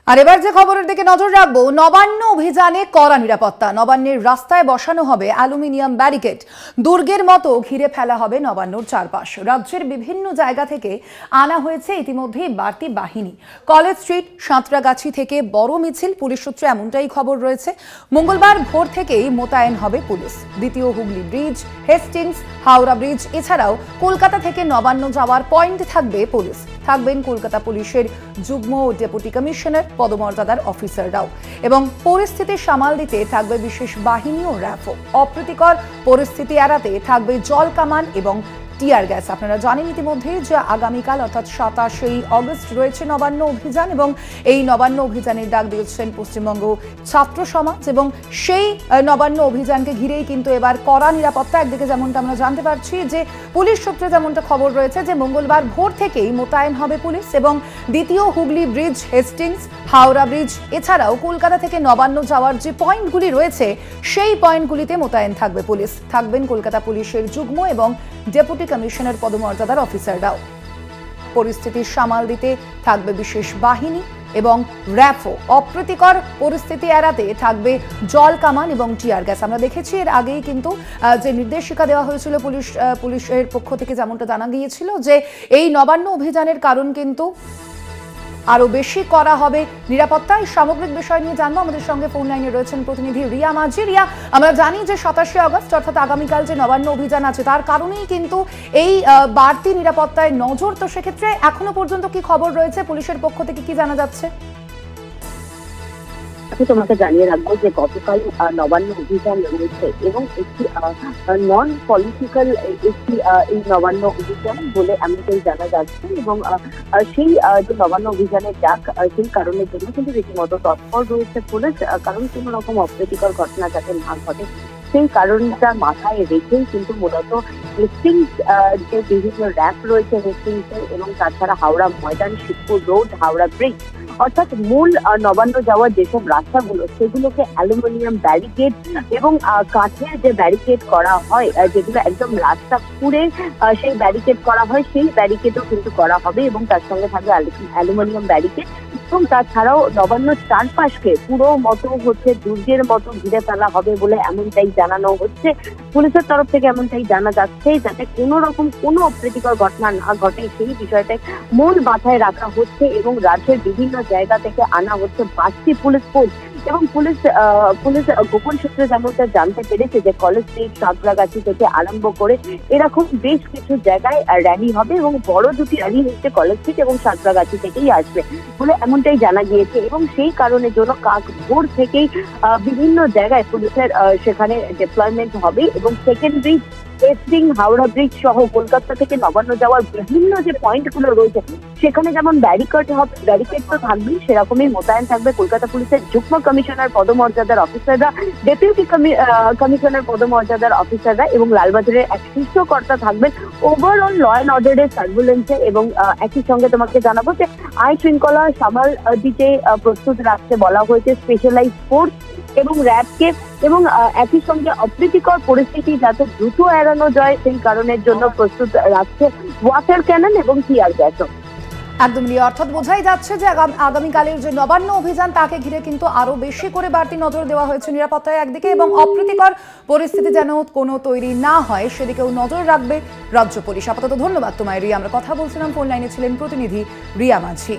আর এবার যে খবরের দিকে নজর রাখবো, নবান্ন অভিযানে কড়া নিরাপত্তা। নবান্নের রাস্তায় বসানো হবে অ্যালুমিনিয়াম ব্যারিকেড। দুর্গের মতো ঘিরে ফেলা হবে নবান্নর চারপাশ। রাজ্যের বিভিন্ন জায়গা থেকে আনা হয়েছে ইতিমধ্যেই বাড়তি বাহিনী। কলেজ স্ট্রিট, সাঁতরাগাছি থেকে বড় মিছিল, পুলিশ সূত্রে এমনটাই খবর রয়েছে। মঙ্গলবার ভোর থেকেই মোতায়েন হবে পুলিশ। দ্বিতীয় Hooghly bridge, Hastings, Howrah bridge এছাড়াও কলকাতা থেকে নবান্ন যাওয়ার পয়েন্ট থাকবে পুলিশ। থাকবেন কলকাতা পুলিশের যুগ্ম ও ডেপুটি কমিশনার পদমর্যাদার অফিসাররাও। এবং পরিস্থিতি সামাল দিতে থাকবে বিশেষ বাহিনী ও র্যাফও। অপ্রীতিকর পরিস্থিতি এড়াতে থাকবে জল কামান এবং টিয়ার গ্যাস। আপনারা জানেন ইতিমধ্যেই যে আগামীকাল অর্থাৎ 27 অগস্ট রয়েছে নবান্ন অভিযান, এবং এই নবান্ন অভিযানের ডাক দিয়েছেন পশ্চিমবঙ্গ ছাত্র সমাজ। এবং সেই নবান্ন অভিযানকে ঘিরেই কিন্তু এবার কড়া নিরাপত্তা। একদিকে যেমনটা আমরা জানতে পারছি যে পুলিশ সূত্রে যেমনটা খবর রয়েছে যে মঙ্গলবার ভোর থেকেই মোতায়েন হবে পুলিশ, এবং দ্বিতীয় Hooghly bridge, Hastings, Howrah bridge এছাড়াও কলকাতা থেকে নবান্ন যাওয়ার যে পয়েন্টগুলি রয়েছে সেই পয়েন্টগুলিতে মোতায়েন থাকবে পুলিশ। থাকবেন কলকাতা পুলিশের যুগ্ম এবং ডেপুটি কমিশনার পদমর্যাদার অফিসাররাও। পরিস্থিতি সামাল দিতে থাকবে বিশেষ বাহিনী এবং র্যাফও। অপ্রীতিকর পরিস্থিতি এড়াতে থাকবে জল কামান এবং টিয়ার গ্যাস। আমরা দেখেছি এর আগেই কিন্তু যে নির্দেশিকা দেওয়া হয়েছিল পুলিশের পক্ষ থেকে, যেমনটা জানা গিয়েছিল যে এই নবান্ন অভিযানের কারণ কিন্তু আরো বেশি করা হবে নিরাপত্তা। এই সামগ্রিক বিষয় নিয়ে জানবো। আমাদের সঙ্গে ফোন লাইনে রয়েছেন প্রতিনিধি রিয়া মাঝি। রিয়া, আমরা জানি যে 27 অগস্ট অর্থাৎ আগামীকাল যে নবান্ন অভিযান আছে তার কারণেই কিন্তু এই বাড়তি নিরাপত্তায় নজর। তো সেক্ষেত্রে এখনো পর্যন্ত কি খবর রয়েছে, পুলিশের পক্ষ থেকে কি জানা যাচ্ছে? তোমাকে জানিয়ে রাখবো যে গতকাল নবান্ন অভিযান রয়েছে এবং একটি নন পলিটিক্যাল একটি এই নবান্ন অভিযান বলে এমনটাই জানা যাচ্ছে। এবং সেই যে নবান্ন অভিযানের ডাক, সেই কারণের জন্য কিন্তু রীতিমতো তৎপর রয়েছে পুলিশ, কারণ কোনো রকম অপ্রীতিকর ঘটনা যাতে না ঘটে সেই কারণটা মাথায় রেখেই কিন্তু মূলত হেস্টিংস যে বিভিন্ন র্যাপ রয়েছে হেস্টিংসের, এবং তাছাড়া হাওড়া ময়দান, শিবপুর রোড, হাওড়া ব্রিজ অর্থাৎ মূল নবান্ন যাওয়ার যেসব রাস্তাগুলো সেগুলোকে অ্যালুমিনিয়াম ব্যারিকেড এবং কাঠের যে ব্যারিকেড করা হয়, যেগুলো একদম রাস্তা পুড়ে সেই ব্যারিকেড করা হয়, সেই ব্যারিকেডও কিন্তু করা হবে। এবং তার সঙ্গে থাকবে অ্যালুমিনিয়াম ব্যারিকেড। এবং তাছাড়াও নবান্ন চারপাশকে পুরো মতো দুর্গের মতো ঘিরে ফেলা হবে বলে এমনটাই জানানো হচ্ছে। পুলিশের তরফ থেকে এমনটাই জানা যাচ্ছে, যাতে কোনো রকম কোনো অপ্রীতিকর ঘটনা না ঘটে সেই বিষয়টা মূল মাথায় রাখা হচ্ছে। এবং রাজ্যের বিভিন্ন জায়গা থেকে আনা হচ্ছে বাড়তি পুলিশ ফোর্স। এবং পুলিশ গোপন সূত্রে যেমনটা জানতে পেরেছে যে কলেজ স্ট্রিট, সাঁতরাগাছি থেকে আরম্ভ করে এরকম বেশ কিছু জায়গায় র্যালি হবে, এবং বড় দুটি র্যালি হচ্ছে কলেজ স্ট্রিট এবং সাঁতরাগাছি থেকেই আসবে বলে এমনটাই জানা গিয়েছে। এবং সেই কারণের জন্য ভোর থেকেই বিভিন্ন জায়গায় পুলিশের সেখানে ডিপ্লয়মেন্ট হবে। এবং second bridge, Hastings, Howrah bridge সহ কলকাতা থেকে নবান্ন যাওয়ার বিভিন্ন যে পয়েন্টগুলো রয়েছে সেখানে যেমন ব্যারিকেড তো থাকবেই, সেরকমই মোতায়েন থাকবে কলকাতা পুলিশের যুগ্ম কমিশনার পদমর্যাদার অফিসাররা, ডেপুটি কমিশনার পদমর্যাদার অফিসাররা, এবং লালবাজারের এক শীর্ষ কর্তা থাকবেন ওভারঅল ল অ্যান্ড অর্ডারের সার্ভেলেন্সে। এবং একই সঙ্গে তোমাকে জানাবো যে আইন শৃঙ্খলা সামাল দিতে প্রস্তুত রাখতে বলা হয়েছে স্পেশালাইজ ফোর্স এবং র্যাবকে। এবং একই সঙ্গে অপ্রীতিকর পরিস্থিতি যাতে দ্রুত এড়ানো যায় সেই কারণের জন্য প্রস্তুত রাখছে ওয়াটার ক্যানন এবং টিয়ার গ্যাসও। একদমই, অর্থাৎ বোঝাই যাচ্ছে যে আগামীকালের যে নবান্ন অভিযান তাকে ঘিরে কিন্তু আরো বেশি করে বাড়তি নজর দেওয়া হয়েছে নিরাপত্তায় একদিকে, এবং অপ্রীতিকর পরিস্থিতি যেন কোনো তৈরি না হয় সেদিকেও নজর রাখবে রাজ্য পুলিশ। আপাতত ধন্যবাদ তোমায় রিয়া। আমরা কথা বলছিলাম, ফোন লাইনে ছিলেন প্রতিনিধি রিয়া মাঝি।